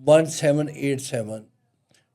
1787,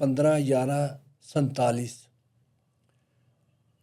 15/11/47।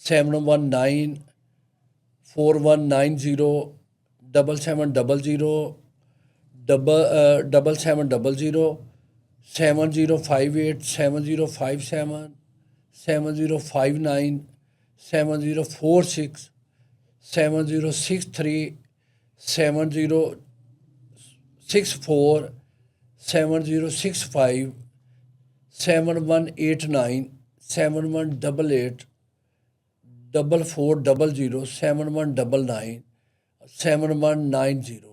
719 4190 7700 7700 7058 7057 7059 7046 7063 7064 7065 7189 7188 4400 7199 7190।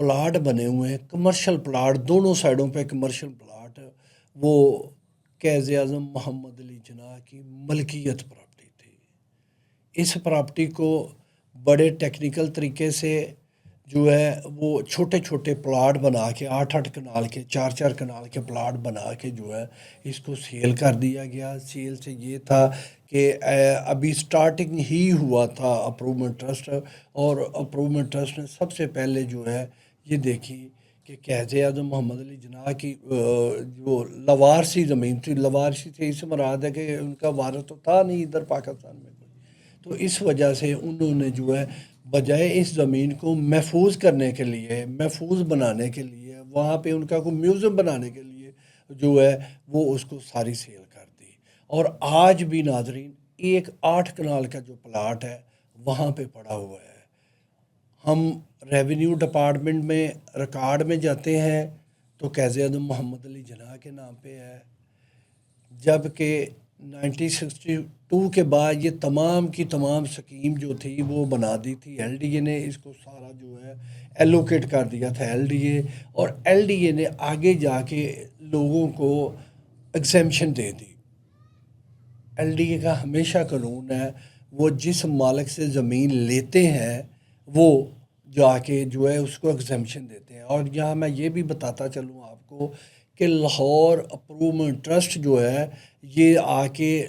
Plot بنے ہوئے ہیں، کمرشل پلاٹ، دونوں سائڈوں پہ کمرشل پلاٹ، وہ قائد اعظم محمد علی جناح کی ملکیت پراپرٹی تھی۔ اس پراپرٹی کو بڑے ٹیکنیکل طریقے سے جو ہے وہ چھوٹے چھوٹے پلاٹ بنا کے 8 کنال کے 4 کنال کے پلاٹ بنا کے جو ہے اس کو سیل کر دیا گیا۔ سیل سے یہ تھا کہ ابھی سٹارٹنگ ہی ہوا تھا اپرومنٹ ٹرسٹ، اور اپرومنٹ ٹرسٹ نے سب سے پہلے جو ہے یہ دیکھی کہ قائد اعظم محمد علی جناح کی جو لوارسی زمین تھی، لوارسی سے اس مراد ہے کہ ان کا وارث تو تھا نہیں ادھر پاکستان میں کوئی، تو اس وجہ سے انہوں نے جو ہے بجائے اس زمین کو محفوظ کرنے کے لیے، محفوظ بنانے کے لیے، وہاں پہ ان کا کوئی میوزیم بنانے کے لیے جو ہے وہ اس کو ساری سیل کر دی۔ اور آج بھی ناظرین ایک 8 کنال کا جو پلاٹ ہے وہاں پہ پڑا ہوا ہے۔ ہم ریونیو ڈپارٹمنٹ میں ریکارڈ میں جاتے ہیں تو قائد اعظم محمد علی جناح کے نام پہ ہے، جبکہ 1962 کے بعد یہ تمام کی تمام سکیم جو تھی وہ بنا دی تھی ایل ڈی اے نے، اس کو سارا جو ہے ایلوکیٹ کر دیا تھا ایل ڈی اے، اور ایل ڈی اے نے آگے جا کے لوگوں کو ایگزیمشن دے دی۔ ایل ڈی اے کا ہمیشہ قانون ہے وہ جس مالک سے زمین لیتے ہیں وہ جا کے جو ہے اس کو ایگزیمشن دیتے ہیں۔ اور یہاں میں یہ بھی بتاتا چلوں آپ کو کہ لاہور اپرومنٹ ٹرسٹ جو ہے یہ آ کے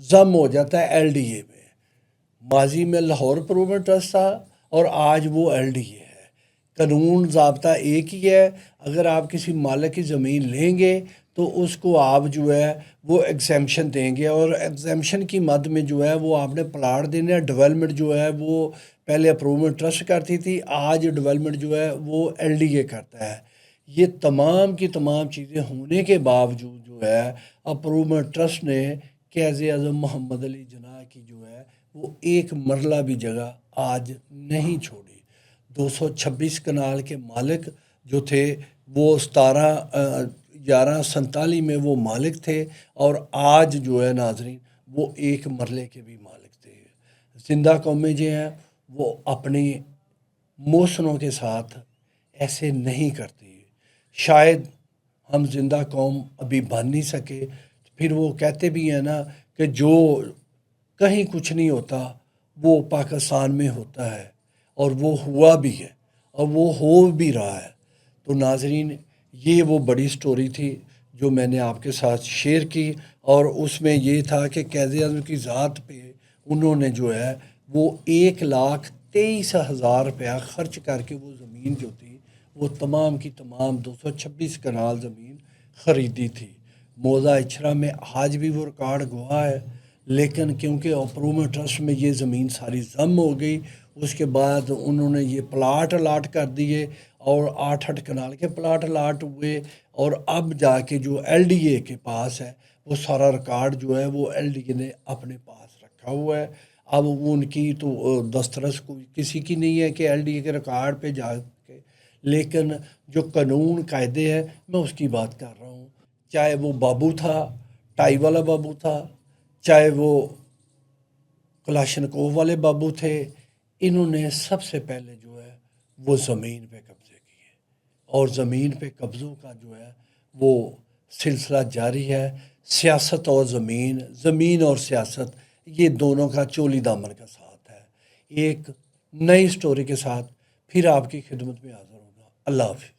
ضم ہو جاتا ہے ایل ڈی اے میں۔ ماضی میں لاہور اپرومنٹ ٹرسٹ تھا اور آج وہ ایل ڈی اے ہے۔ قانون ضابطہ ایک ہی ہے، اگر آپ کسی مالک کی زمین لیں گے تو اس کو آپ جو ہے وہ ایگزیمشن دیں گے، اور ایگزیمشن کی مد میں جو ہے وہ آپ نے پلاٹ دینے ہیں۔ ڈیولپمنٹ جو ہے وہ پہلے اپرومنٹ ٹرسٹ کرتی تھی، آج ڈیولپمنٹ جو ہے وہ ایل ڈی اے کرتا ہے۔ یہ تمام کی تمام چیزیں ہونے کے باوجود جو ہے اپرومنٹ ٹرسٹ نے قائد اعظم محمد علی جناح کی جو ہے وہ ایک مرلہ بھی جگہ آج نہیں چھوڑی۔ 226 کنال کے مالک جو تھے وہ 1147 میں وہ مالک تھے، اور آج جو ہے ناظرین وہ ایک مرلے کے بھی مالک تھے۔ زندہ قومیں جو ہیں وہ اپنی موسنوں کے ساتھ ایسے نہیں کرتی۔ شاید ہم زندہ قوم ابھی بن نہیں سکے، پھر وہ کہتے بھی ہیں نا کہ جو کہیں کچھ نہیں ہوتا وہ پاکستان میں ہوتا ہے، اور وہ ہوا بھی ہے اور وہ ہو بھی رہا ہے۔ تو ناظرین یہ وہ بڑی سٹوری تھی جو میں نے آپ کے ساتھ شیئر کی، اور اس میں یہ تھا کہ قائد اعظم کی ذات پہ انہوں نے جو ہے وہ 1,23,000 روپیہ خرچ کر کے وہ زمین جو تھی وہ تمام کی تمام 226 کنال زمین خریدی تھی۔ موضع اچھرا میں آج بھی وہ ریکارڈ گواہ ہے، لیکن کیونکہ اپرومنٹ ٹرسٹ میں یہ زمین ساری ضم ہو گئی، اس کے بعد انہوں نے یہ پلاٹ الاٹ کر دیے، اور 8 کنال کے پلاٹ الاٹ ہوئے، اور اب جا کے جو ایل ڈی اے کے پاس ہے وہ سارا ریکارڈ جو ہے وہ ایل ڈی اے نے اپنے پاس رکھا ہوا ہے۔ اب ان کی تو دسترس کوئی کسی کی نہیں ہے کہ ایل ڈی اے کے ریکارڈ پہ جا کے، لیکن جو قانون قاعدے ہیں میں اس کی بات کر رہا ہوں، چاہے وہ بابو تھا، ٹائی والا بابو تھا، چاہے وہ کلاشنکوف والے بابو تھے، انہوں نے سب سے پہلے جو ہے وہ زمین پہ قبضے کیے، اور زمین پہ قبضوں کا جو ہے وہ سلسلہ جاری ہے۔ سیاست اور زمین، زمین اور سیاست، یہ دونوں کا چولی دامن کا ساتھ ہے۔ ایک نئی سٹوری کے ساتھ پھر آپ کی خدمت میں حاضر ہوگا۔ اللہ حافظ۔